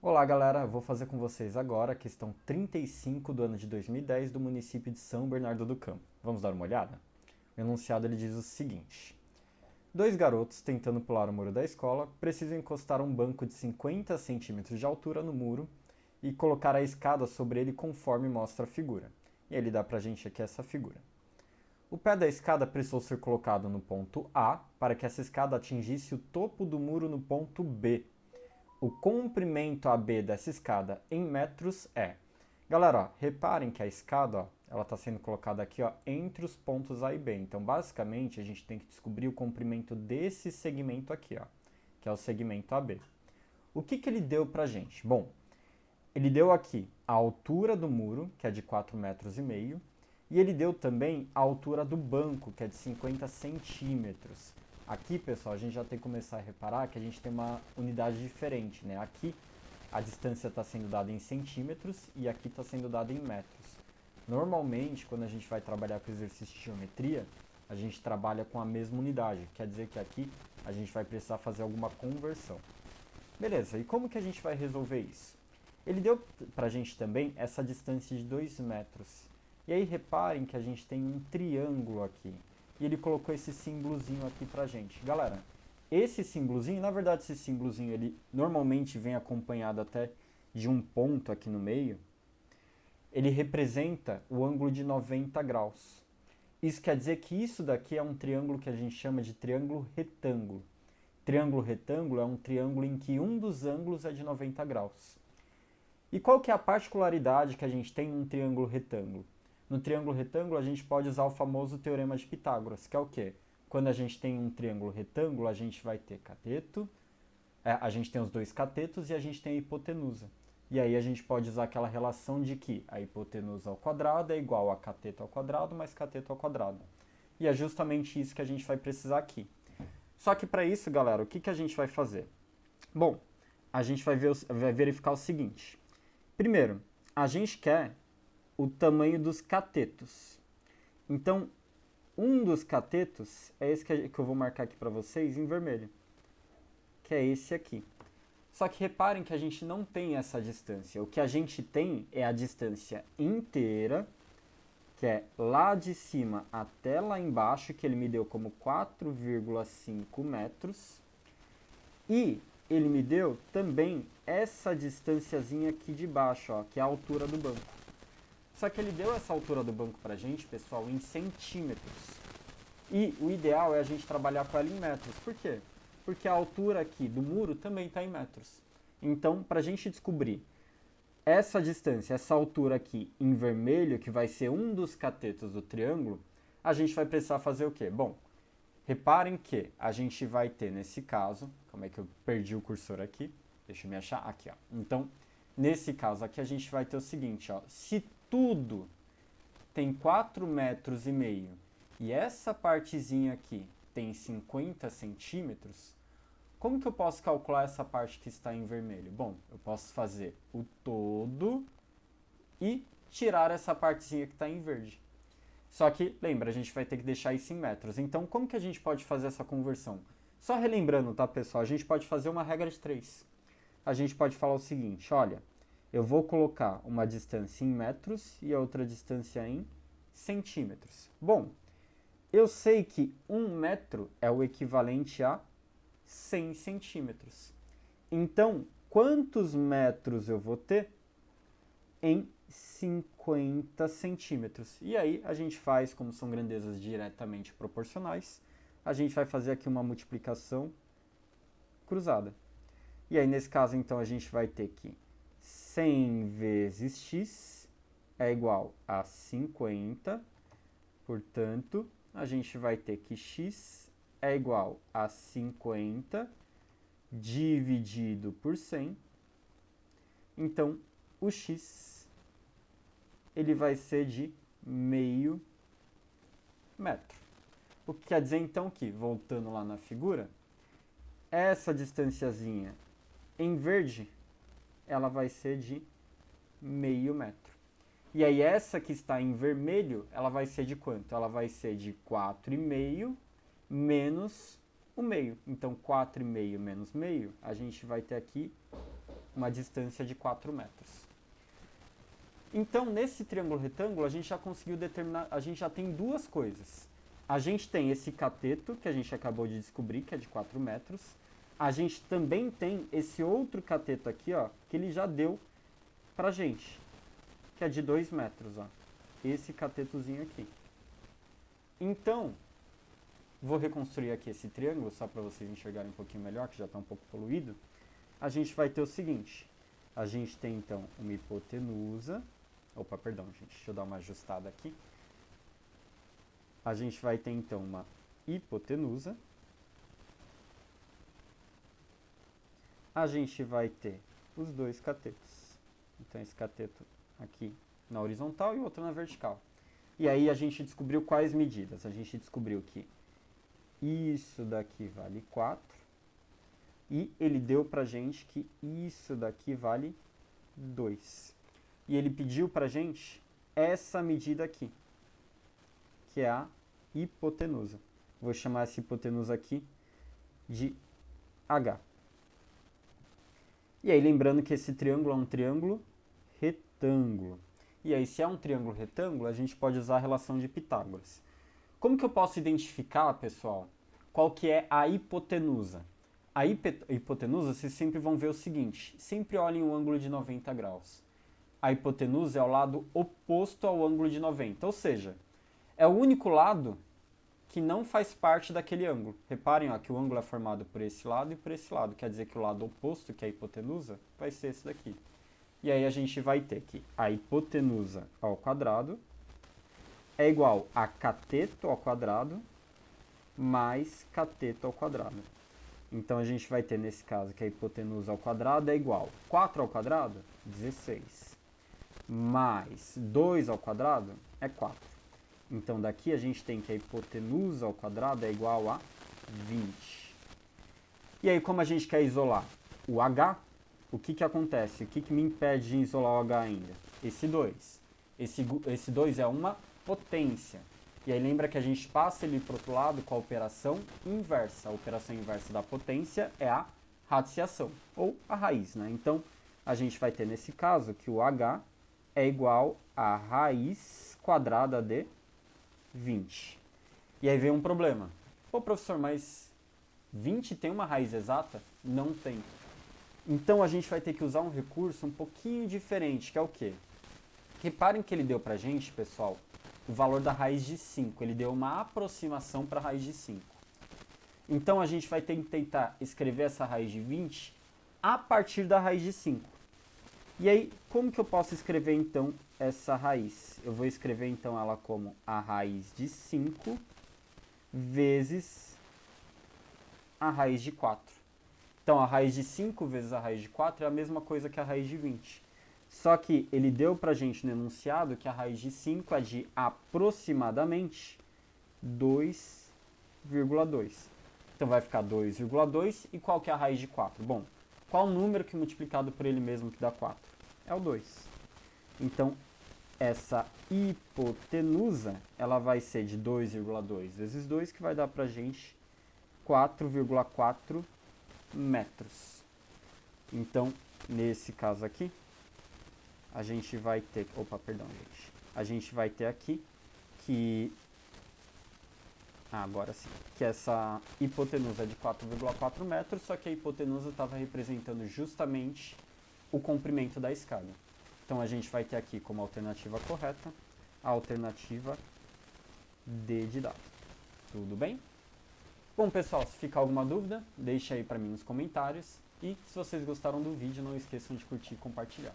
Olá galera, vou fazer com vocês agora a questão 35 do ano de 2010 do município de São Bernardo do Campo. Vamos dar uma olhada? O enunciado ele diz o seguinte: dois garotos tentando pular o muro da escola precisam encostar um banco de 50 centímetros de altura no muro e colocar a escada sobre ele conforme mostra a figura. E ele dá pra gente aqui essa figura. O pé da escada precisou ser colocado no ponto A para que essa escada atingisse o topo do muro no ponto B. O comprimento AB dessa escada em metros é... Galera, ó, reparem que a escada, ó, ela está sendo colocada aqui, ó, entre os pontos A e B. Então, basicamente, a gente tem que descobrir o comprimento desse segmento aqui, ó, que é o segmento AB. O que ele deu pra gente? Bom, ele deu aqui a altura do muro, que é de 4,5 metros, e ele deu também a altura do banco, que é de 50 centímetros. Aqui, pessoal, a gente já tem que começar a reparar que a gente tem uma unidade diferente, né? Aqui a distância está sendo dada em centímetros e aqui está sendo dada em metros. Normalmente, quando a gente vai trabalhar com exercício de geometria, a gente trabalha com a mesma unidade. Quer dizer que aqui a gente vai precisar fazer alguma conversão. Beleza, e como que a gente vai resolver isso? Ele deu pra gente também essa distância de 2 metros. E aí reparem que a gente tem um triângulo aqui. E ele colocou esse símbolozinho aqui pra gente. Galera, esse símbolozinho, na verdade esse símbolozinho, ele normalmente vem acompanhado até de um ponto aqui no meio. Ele representa o ângulo de 90 graus. Isso quer dizer que isso daqui é um triângulo que a gente chama de triângulo retângulo. Triângulo retângulo é um triângulo em que um dos ângulos é de 90 graus. E qual que é a particularidade que a gente tem num triângulo retângulo? No triângulo retângulo a gente pode usar o famoso teorema de Pitágoras, que é o quê? Quando a gente tem um triângulo retângulo, a gente vai ter cateto, a gente tem os dois catetos e a gente tem a hipotenusa. E aí a gente pode usar aquela relação de que a hipotenusa ao quadrado é igual a cateto ao quadrado mais cateto ao quadrado. E é justamente isso que a gente vai precisar aqui. Só que para isso, galera, o que a gente vai fazer? Bom, a gente vai verificar o seguinte. Primeiro, a gente quer o tamanho dos catetos. Então, um dos catetos é esse que eu vou marcar aqui para vocês em vermelho, que é esse aqui. Só que reparem que a gente não tem essa distância. O que a gente tem é a distância inteira, que é lá de cima até lá embaixo, que ele me deu como 4,5 metros. E ele me deu também essa distânciazinha aqui de baixo, ó, que é a altura do banco. Só que ele deu essa altura do banco pra gente, pessoal, em centímetros. E o ideal é a gente trabalhar com ela em metros. Por quê? Porque a altura aqui do muro também está em metros. Então, para a gente descobrir essa distância, essa altura aqui em vermelho, que vai ser um dos catetos do triângulo, a gente vai precisar fazer o quê? Bom, reparem que a gente vai ter nesse caso, como é que eu perdi o cursor aqui? Deixa eu me achar aqui, ó. Então, nesse caso aqui a gente vai ter o seguinte, ó, se tudo tem 4,5 metros e essa partezinha aqui tem 50 centímetros, como que eu posso calcular essa parte que está em vermelho? Bom, eu posso fazer o todo e tirar essa partezinha que está em verde. Só que, lembra, a gente vai ter que deixar isso em metros. Então, como que a gente pode fazer essa conversão? Só relembrando, tá, pessoal? A gente pode fazer uma regra de 3. A gente pode falar o seguinte, olha, eu vou colocar uma distância em metros e a outra distância em centímetros. Bom, eu sei que 1 metro é o equivalente a 100 centímetros. Então, quantos metros eu vou ter? Em 50 centímetros. E aí a gente faz, como são grandezas diretamente proporcionais, a gente vai fazer aqui uma multiplicação cruzada. E aí nesse caso então a gente vai ter que 100 vezes x é igual a 50, portanto a gente vai ter que x é igual a 50 dividido por 100. Então o x ele vai ser de meio metro. O que quer dizer então que, voltando lá na figura, essa distanciazinha em verde, ela vai ser de meio metro. E aí essa que está em vermelho, ela vai ser de quanto? Ela vai ser de 4,5 menos o meio. Então 4,5 menos meio, a gente vai ter aqui uma distância de 4 metros. Então, nesse triângulo retângulo, a gente já conseguiu determinar, a gente já tem duas coisas. A gente tem esse cateto, que a gente acabou de descobrir, que é de 4 metros. A gente também tem esse outro cateto aqui, ó, que ele já deu pra gente, que é de 2 metros, ó. Esse catetozinho aqui. Então, vou reconstruir aqui esse triângulo, só para vocês enxergarem um pouquinho melhor, que já está um pouco poluído. A gente vai ter o seguinte, a gente tem então uma hipotenusa, opa, perdão, gente, deixa eu dar uma ajustada aqui. A gente vai ter então uma hipotenusa, a gente vai ter os dois catetos. Então esse cateto aqui na horizontal e o outro na vertical. E aí a gente descobriu quais medidas? A gente descobriu que isso daqui vale 4 e ele deu pra gente que isso daqui vale 2. E ele pediu pra gente essa medida aqui, que é a hipotenusa. Vou chamar essa hipotenusa aqui de H. E aí lembrando que esse triângulo é um triângulo retângulo. E aí, se é um triângulo retângulo, a gente pode usar a relação de Pitágoras. Como que eu posso identificar, pessoal, qual que é a hipotenusa? A hipotenusa, vocês sempre vão ver o seguinte, sempre olhem o ângulo de 90 graus. A hipotenusa é o lado oposto ao ângulo de 90, ou seja, é o único lado que não faz parte daquele ângulo. Reparem ó, que o ângulo é formado por esse lado e por esse lado, quer dizer que o lado oposto, que é a hipotenusa, vai ser esse daqui. E aí a gente vai ter que a hipotenusa ao quadrado é igual a cateto ao quadrado mais cateto ao quadrado. Então a gente vai ter nesse caso que a hipotenusa ao quadrado é igual a 4 ao quadrado, 16, mais 2 ao quadrado é 4. Então daqui a gente tem que a hipotenusa ao quadrado é igual a 20. E aí como a gente quer isolar o H, o que que acontece? O que que me impede de isolar o H ainda? Esse 2. Esse 2 é uma potência. E aí lembra que a gente passa ele para o outro lado com a operação inversa. A operação inversa da potência é a radiciação, ou a raiz, né? Então, a gente vai ter nesse caso que o H é igual a raiz quadrada de 20. E aí vem um problema. Pô, professor, mas 20 tem uma raiz exata? Não tem. Então a gente vai ter que usar um recurso um pouquinho diferente, que é o quê? Reparem que ele deu pra gente, pessoal, o valor da raiz de 5. Ele deu uma aproximação para a raiz de 5. Então a gente vai ter que tentar escrever essa raiz de 20 a partir da raiz de 5. E aí, como que eu posso escrever então essa raiz? Eu vou escrever então ela como a raiz de 5 vezes a raiz de 4. Então, a raiz de 5 vezes a raiz de 4 é a mesma coisa que a raiz de 20. Só que ele deu pra gente no enunciado que a raiz de 5 é de aproximadamente 2,2. Então, vai ficar 2,2. E qual que é a raiz de 4? Bom, qual o número que multiplicado por ele mesmo que dá 4? É o 2. Então, essa hipotenusa, ela vai ser de 2,2 vezes 2, que vai dar pra gente 4,4 metros. Então, nesse caso aqui, a gente vai ter... Opa, perdão, gente. A gente vai ter aqui que... agora sim. Que essa hipotenusa é de 4,4 metros, só que a hipotenusa estava representando justamente o comprimento da escada. Então, a gente vai ter aqui como alternativa correta a alternativa D de dado. Tudo bem? Bom, pessoal, se ficar alguma dúvida, deixa aí para mim nos comentários. E se vocês gostaram do vídeo, não esqueçam de curtir e compartilhar.